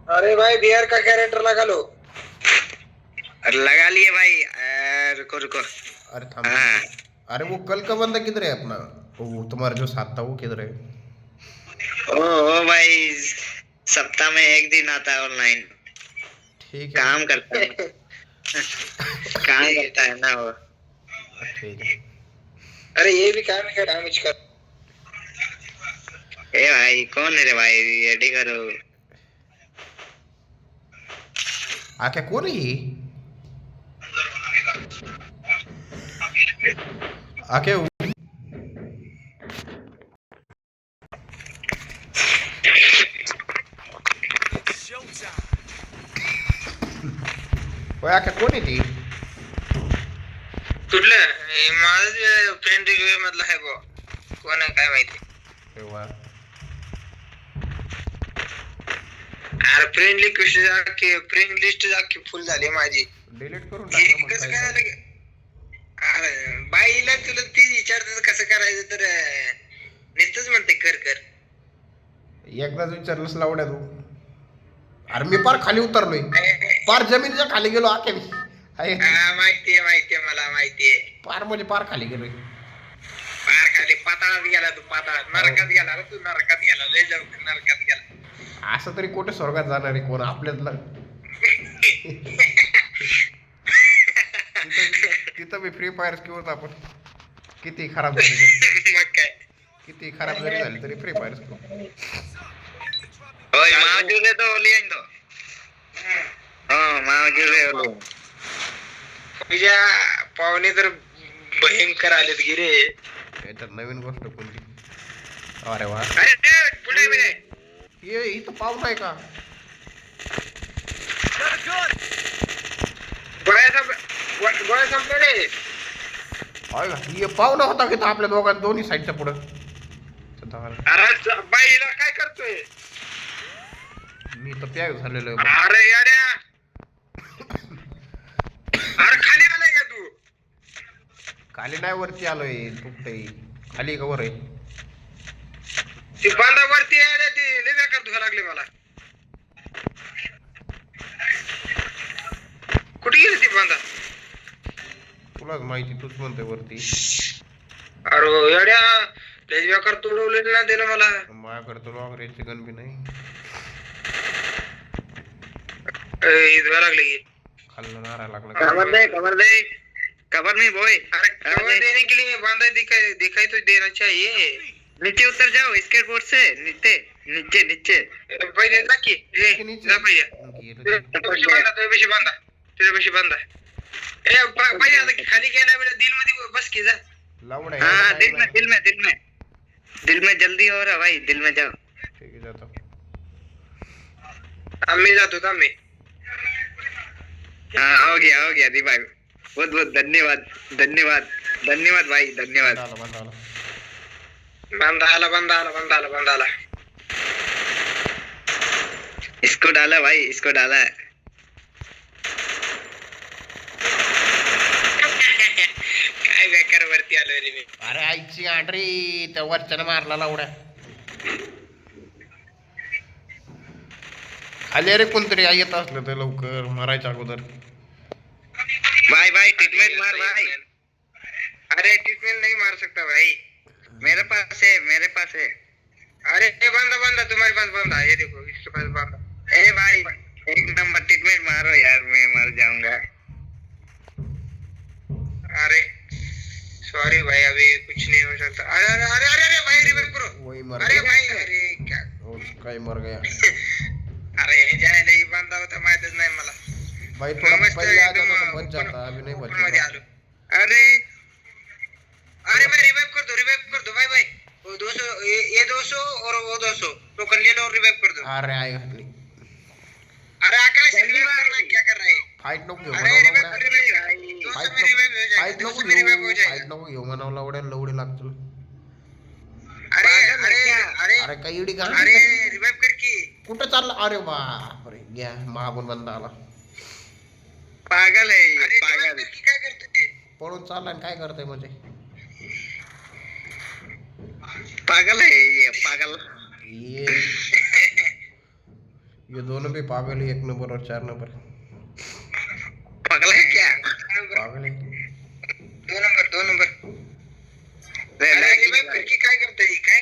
अरे भाई बियर का कैरेक्टर लगा लो। लगा लिए भाई। रुको रुको। अरे थाम। अरे वो कल का बंदा किधर है अपना? वो तुम्हारा जो साथ था वो किधर है? ओ भाई, सप्ताह में एक दिन आता है ऑनलाइन। ठीक है, काम करता है। काम करता है ना वो। ठीक है। अरे ये भी काम है डैमेज कर। ए भाई कौन है रे भाई, रेडी करो। आके कौन है ये? आके वो आके कोण आहे ती? कुठलं माझं फ्रेंड रिक्वेस्ट मधला आहे बो. कोण आहे काय माहिती. तेव्हा अरे फ्रेंड रिक्वेस्ट जाके फ्रेंड लिस्ट जाके फुल झाली माझी. डिलीट करून हे टाक कसं काय झालं? अरे बाईला तुला ती विचारतात कसं करायचं तर नुसतंच म्हणते कर कर. एकदाच विचारलंस लावड्या तू. अरे मी पार खाली उतरलोय, पार जमिनीच्या खाली गेलो. आके मी माहितीये मला माहितीये. पार म्हणजे पार खाली गेलोय. पार खाली पाताळात गेला तू. पाताळात नरकात गेला रे तू. नरकात गेला लय जाऊ नरकात गेला. असं तरी कुठे स्वर्गात जाणार आहे कोण आपल्यातला? तिथं मी फ्री फायर खेळत आपण. किती खराब झाली मग काय किती खराब जरी झाली तरी फ्री फायर खेळू. ओय मावजूद है तो लिएन दो। हां मावजूद है वो. तुझ्या पाहुणे तर भयंकर आलेत गिरे. याच्यात नवीन गोष्ट कोणती? अरे वा, अरे पुढे बिडे ये इथं पाऊस आहे का? गोळ्या संपले रे. आहे का? ये पाहुणा होता की आपल्या दोघांना दोन्ही साईडच्या पुढं. अरे बाईला काय करतोय? मी तर प्याय झालेलो आहे. अरे याड्या अरे खाली आलाय का तू? खाली नाही वरती आलोय. तुटतंय खाली का वर आहे? ती बांधावरती आहे ती लय बेकार दुखा लागली मला. कुठे गेली ती बांधा? तुलाच माहिती, तूच म्हणतोय वरती. अरे याड्या लय बेकार तुडवलेलं ना दिलं मला. माझ्याकडे तर लॉंग रेंजची गन बी नाही. इथं लागली की खाल्लं नारा लागला. खबर दे खबर नहीं बॉय। अरे खबर देने के लिए बांधा दिखाई तो देना चाहिए. नीचे उतर जाओ स्केटबोर्ड से। नीचे नीचे नीचे पहिले जा की जा पहिले. तुझ्यापाशी बांधा. ए पहिले आता खाली गेला वेळेला दिल मध्ये बस की जा. लावड हाँ आहे. दिल में जल्दी हो रहा भाई, दिल में जाओ। ठीक आहे जातो. आम्ही जातो आम्ही. हाँ हो गया दी भाई, बहुत बहुत धन्यवाद भाई, धन्यवाद। बंदा आला. इसको डाला भाई, इसको डाला। काय बेकार वरती आलो रे मी. अरे आईची आंड्री त्या वरच्यानं मारला लावड्या. खाली अरे कोणतरी येत असलं तर लवकर मारायच्या अगोदर. भाई ट्रीटमेंट मार भाई। अरे ट्रीटमेंट नहीं मार सकता भाई. मेरे पास है। अरे बंदा तुम्हारे पास बंदा. ये देखो इसके पास बंदा. ए भाई एक नंबर ट्रीटमेंट मारो यार, मैं मर जाऊंगा। अरे सॉरी भाई अभी कुछ नहीं हो सकता. अरे भाई रिवाइव करो. वही मर अरे गया. भाई अरे क्या. काय मर गया. अरे जाए नहीं बंदा होता माहितच नाही मला. भाई थोड़ा पहले आ जाता तो बच जाता, अभी नहीं बच मध्ये आलो. अरे मैं रिवाइव कर दो भाई. वो 200 ये 200 और वो 200 टोकन ले लो और रिवाइव कर दो. अरे आई घातली. अरे आकाश रिवाइव कर रहा है, क्या कर रहा है? फाइट नको घेऊ अरे म्हणावं रिवाइव लावड्या. कर रिवाइव. 200 में रिवाइव हो जाएगा. फाइट 200 में रिवाइव हो जाएगा. नको घेऊ म्हणावं लावड्या. लवडे लागतो. अरे अरे काही इडी का. अरे रिवाइव कर की. कुठं चालला? अरे बाप रे, घ्या मागून बंदा आला. पागल है ये, अरे पागल। रिवाइव कर की काय करतोय? पळून चालला आणि काय करतोय म्हणजे? पागल है ये, पागल। ये ये दोनों भी पागल है, 1 नंबर और 4 नंबर पागल है क्या? पागल है। 2 नंबर रे, अरे लैगी revive भाई. करके काय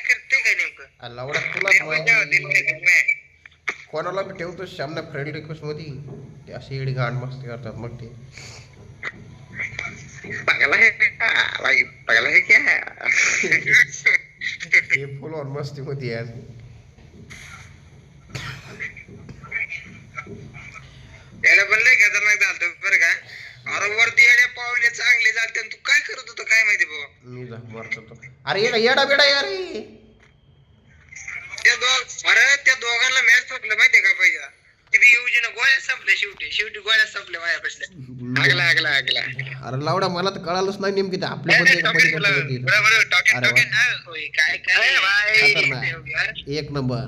करते काय नेमकं लावडा तुला दिल में जाओ, दिल में. कोणाला बी ठेवतो सामना फ्रेंड रिक्वेस्ट मध्ये ते अशी एडी गांड मस्ती करतात मग ते पागल है क्या भाई? पागल है क्या? ते फुल ऑन मस्ती मध्ये आज याला पण लय खतरनाक झालतं बरं का. अरे वरती येड्या पावले चांगले झालते आणि तू काय करत होता काय माहिती बाबा. मी जा मारतो तो. अरे ये येडा बेडा यार हे. त्या दोघांना मॅच संपलं माहितीये का पाहिजे ती बी युजीनं गोळ्या संपल्या शेवटी गोळ्या संपल्या माझ्यापासल्या. अगला. अरे लावडा मला तर कळालंच नाही नेमकी ते आपल्या नाही, पण टॉकिंग बरोबर टॉकिंग अरे वा. टॉकिंग ना. होय, काय ए भाई. खतरनाक 1 नंबर.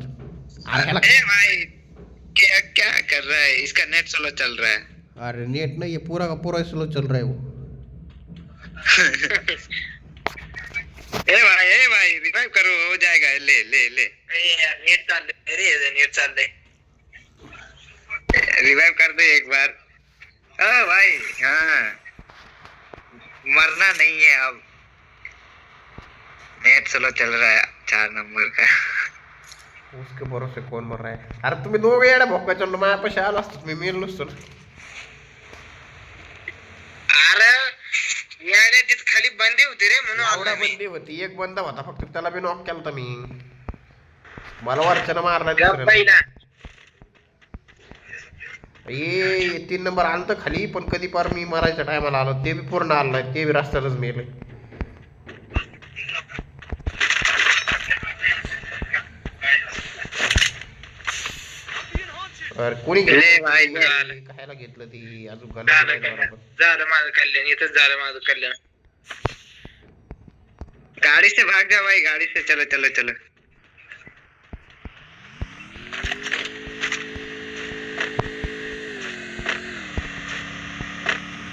अरे ह्याला ए भाई, क्या कर रहा है? इसका नेट स्लो चल रहा है. अरे नेट नहीं, ये पूरा का पूरा स्लो चल रहा है वो. ए भाई रिवाइव करो, हो जाएगा. ले नेट चाललंय रे, नेट चाललंय. रिवाइव कर दे एक बार. ओ भाई हाँ, मरना नहीं है अब. नेट स्लो चल रहा है 4 नंबर का. उसके भरोसे कौन मर रहा है? अरे तुम्ही दोघं येड्या भोका चाललो माझ्यापाशी आला असतो मी मेलो नसतो. अरे याने तिथं खाली बंदी होती रे म्हणून आवडा आलो मी. बंदी होती, एक बंदा होता फक्त, त्याला बी नॉक केला होता मी. मला वरच्यानं मारला गप दुसऱ्याला. पहिला. ये 3 नंबर आलं तर खाली, पण कधी पार मी मारायच्या टायमाला आलो ते बी पूर्ण आलं नाही, ते बी रस्त्यातच मेले. अरे कोणी ले भाई, घेतलं खायला घेतलं ती अजून गणपती बरोबर. झालं माझं कल्याण, इथंच झालं माझं कल्याण. गाड़ी से भाग जा भाई, गाड़ी से. चलो.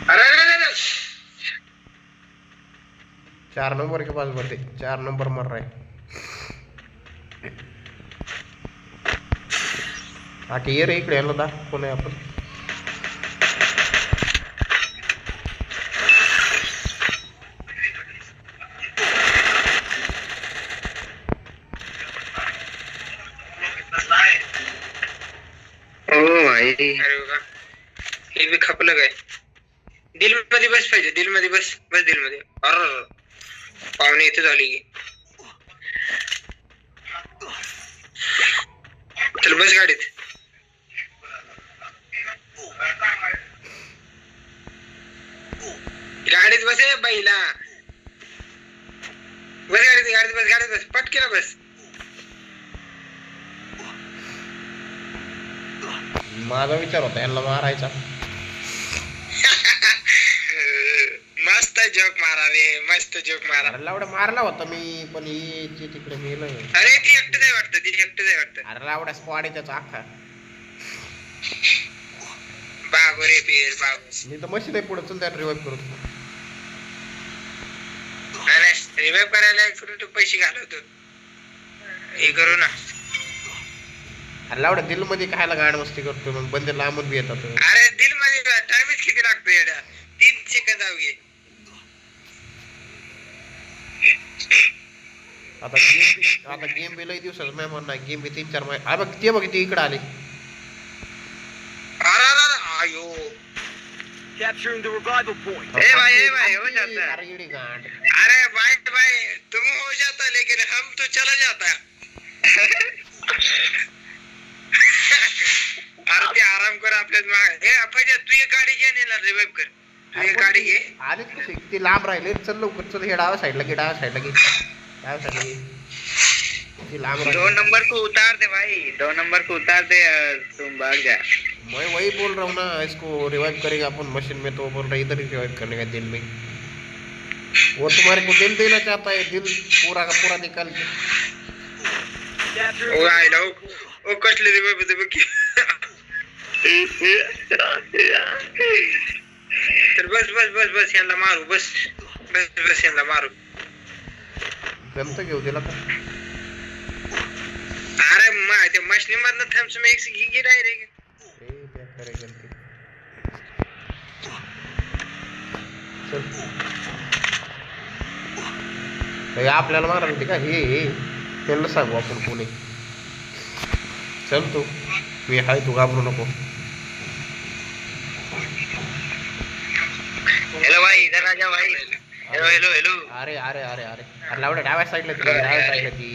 अरे 4 नंबर के पास बढ़ते, 4 नंबर मर रहा है. आके ये रे इकडे यायला दाखव नाही आपण. ओ भाई, अरे बाबा हे बी खपलं काय. दिल मध्ये बस पाहिजे, दिल मध्ये बस दिल मध्ये. अरे पाहुणे इथे झाली की. चल बस गाडीत. गाडीत बस ए बैला. बस गाडीत बस पटकेला बस. माझा विचार होता यांना मारायचा. मस्त जोक मारा रे, मस्त जोक मारा. अरे लावडा मारला होता मी, पण हे तिकडे मेलं. अरे ती एकटं आहे वाटतं. अरे लावडा स्क्वॉड आहे त्याचा अख्खा. बाबू रे पीएस बाबू. मी तर मशीन आहे पुढे, चल त्याला रिवाइव करू. अरे रिवाइव करायला तू पैसे घालवतो हे करू ना. अरे लावडा दिल मध्ये खायला गाड मस्ती करतो, मग बंदे लांबून बी येतात. अरे दिल मध्ये टाइमच किती लागतो येड्या. 3 सेकंद अवघे. आता गेम बी लई दिवसाच मेहमान नाही, गेम बी 3-4 महिने. अरे बघ ते बघ ते इकडे आले. अरे आयो. Capturing the revival point. ए भाई हो जाता है. अरे इडी गांड. अरे भाई तुम हो जाता लेकिन हम तो चला जाता. अरे ते आराम कर आपल्याच मागे. हे पाहिजे तू एक गाडी घे नेला रिवाइव कर. तू एक गाडी घे. आलेच कसे ते लांब राहिले. चल लवकर चल, हे डाव्या साईडला घे, डाव्या साईडला घे. ते लांब 2 राहिले. नंबर को उतार दे भाई, 2 नंबर को उतार दे. तुम भाग जा. मैं वही बोल रहा हूँ ना, इसको रिवाइव करेगा अपन मशीन में, तो बोल रहा है इधर ही रिवाइव करने का दिल में. वो तुम्हारे को दिल देना चाहता है, दिल पूरा का पूरा निकाल के. ओ आयला ओ कसले रिवाइव होते बघ. तर बस यांना मारू. बस यांना मारू. गंत घेऊ दिला का? अरे त्या मशनी मधनं थम्स मिक्स घे डायरेक्ट. ए बेकार आहे गलती. चल हे आपल्याला मारायला ते का हे त्यांना सांगू आपण कोणी. चल तू मी हाय तू घाबरू नको. हेलो भाई इधर आ जा भाई. Hello hello hello. अरे अरे अरे अरे अरे लावड्या डाव्या साईडला ती डाव्या साईडला ती.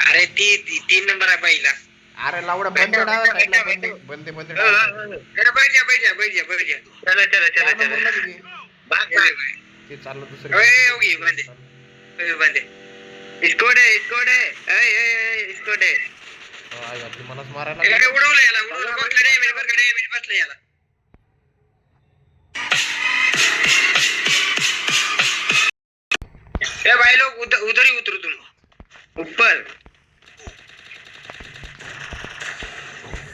अरे ती 3 नंबर आहे पहिला. अरे लावडा बंद डाव्या साईडला बंदे बंदे डाव्या side ला. बैठ जा. चलो चार नंबरला बी घे. भाग. ते चाललं दुसरं. ओके बंदे. स्कोड है. ए स्कोड है. आई आपली मलाच मारायला उडवलं याला डॅमेज बसलं याला. ए भाई लोग उधर ही उतरो तुम ऊपर.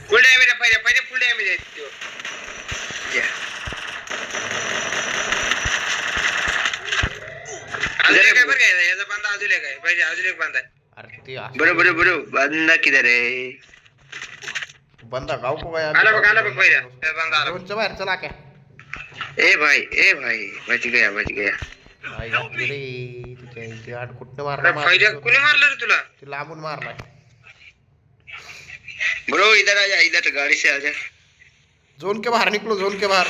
फुल डॅमेज आहे पहिले फुल डॅमेज आहे तो. अजून काय बरं काय याचा बांधा अजून एक आहे पाहिजे अजून एक बांधा. अरे ते बरो बंदा किधर है. बंदा गाव को गया. आला बघ पहिला बांधा आला. दोनच्या बाहेर चला क्या. ए भाई बच गया. आई घातली रे तिच्या इथे आठ कुठं अरे पहिल्या मारला. कुणी मारलं रे तुला. ते लांबून मारलाय. ब्रो इधर आ जा. इधर गाड़ी से आ जा. जोन के बाहर निकलो जोन के बाहर.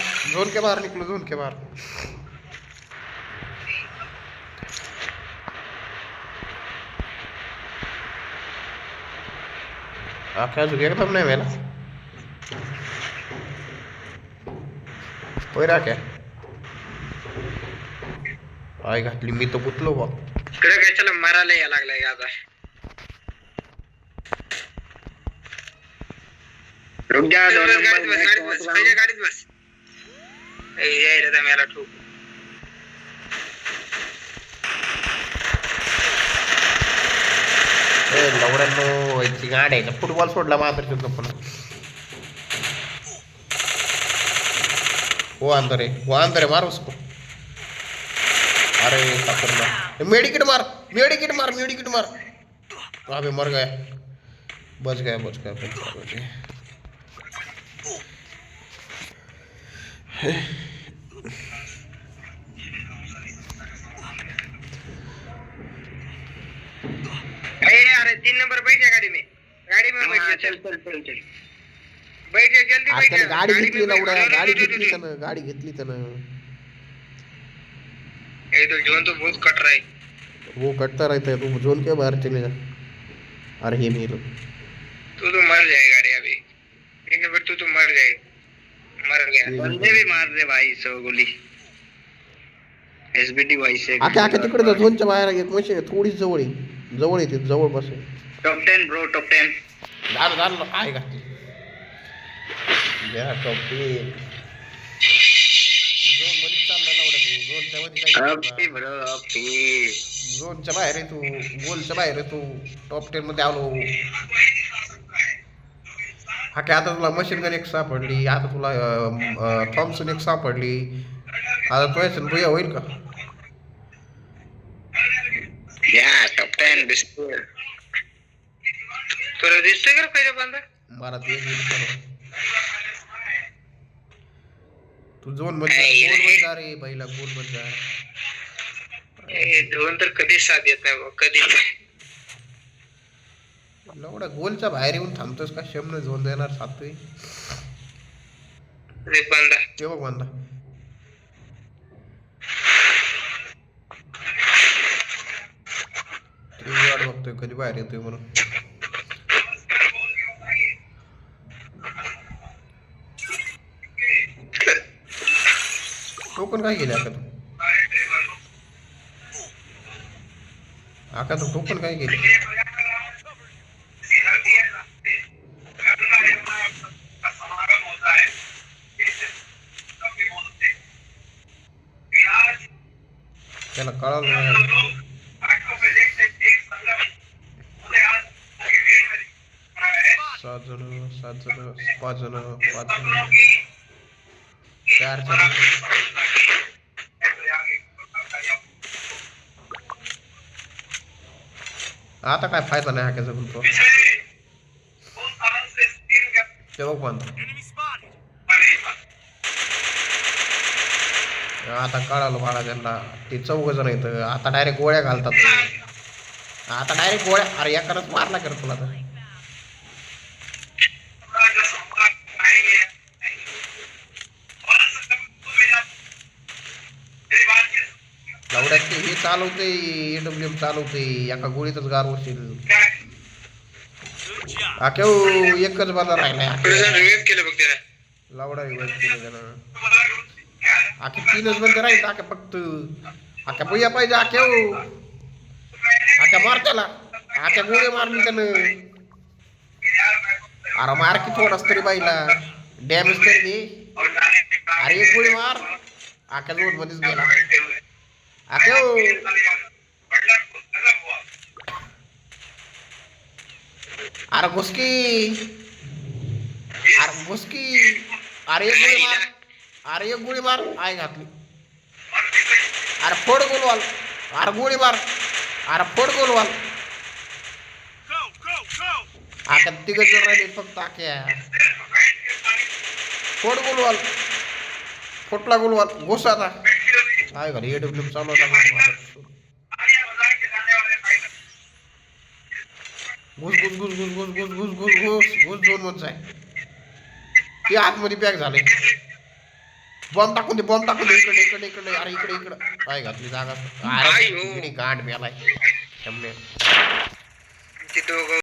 आख्या झुके एकदम नाही वेला होय रा क्या. आई घातली मी तो गुतलो बा. इकडे काय चला मारायला या लागलाय का आता. रुक जा. 2 गाडीत नंबर बस पहिल्या गाडीत बस. यायला तर मला ठोक. लवड्यानो याची गाड आहे फुटबॉल सोडला मात्र शुद्ध पण. वो अंदर है मार उसको. अरे खतरनाक. मेडिकेट मार. अबे मर गया. बच गया. अरे 3 नंबर बैठ जा गाड़ी में बैठ जा. चल बैठ जा जल्दी बैठ जा. गाडी घेतली लवड्या. गाडी घेतली त्यानं. ये तो जोन तो बहुत कट रहा है. वो कटता रहता है. तू जोन के बाहर चले जा. अरे ये मेरे तू तो मर जाएगा रे अभी. 1 नंबर तू तो मर जाएगा. मर गया. बंदे भी मार दे भाई 100 गोली. एसबीटी वाई से आख्या तिकडे जा. झोनच्या बाहेर एक मशीन थोडी जवळ येते जवळ बस. Top 10 bro top 10. झालं काय का घ्या टॉप 10. झोन मध्ये चालला लवड्या तू. झोनच्या मध्ये काय अपी ब्रो अपी. झोनच्या बाहेर आहे तू. गोलच्या बाहेर आहे तू. टॉप 10 मध्ये आलो. हा काय आता तुला मशीन गन एक सापडली. आता तुला थॉम्सन एक सापडली. आता तो भैया होईल का. या टॉप 10 बिस्कुट. तुला दिसतोय का पहिला बांधा. मला ते तू झोन मध्ये जा रे पहिला. गोल मध्ये जा. दोन तर कधीच साथ देत नाही भाऊ कधी. लवडा गोलच्या बाहेर येऊन थांबतोस का. शमन झोन देणार सातवी बांधा. ते बघ बांधा. वाट बघतोय कधी बाहेर येतोय म्हणून. टोकन काय केले आका तू टोकन काय केले. त्याला कळालं नाही. 7 जण 5 जण 4 जण. आता काय फायदा नाही हाक्याचा म्हणतो ते बघ पण Enemy spotted. आता कळालं बाळा त्यांना ते 4 जण आहेत आता डायरेक्ट गोळ्या घालतात ते. आता डायरेक्ट गोळ्या अरे एकाच मारला कर तुला तर एवढ्यात ते हे चालवते AWM चालवते एका गोळीतच गार होशील Good job. आख्या एकच बंदा राहिलाय रिव्हाइव केलं बघ त्याला लावडा रिवाज केलं त्यानं आखे 3च बंद राहील आख्या फक्त आख्या भैया पाहिजे आख्या आख्या मार त्याला आख्या गोळी मारली त्यानं अरे मार की थोडाच तरी बाईला डॅमेज तरी दे अरे एक गोळी मार आख्या जोड मध्येच गेला आख्या अरे घुसकी अरे घुसकी अरे एक गोळी मार अरे एक गोळी मार आय घातली अरे फोड गोलवाल अरे गोळी मार अरे फोड गोलवाल Go, go, go. आख्या 3 जण राहिले फक्त आख्या फोड गोलवाल फोटला गोलवाल घुस आता काय घरी AWM चालू होता घुस घुस घुस घुस घुस घुस घुस घुस घुस घुस झोन मध्ये जाय ते आतमध्ये पॅक झाले बॉम्ब टाकून दे इकडे इकडे इकडे अरे इकडे इकडे काय घातली जागा अरे गांड मेलाय शंभर ते दोघं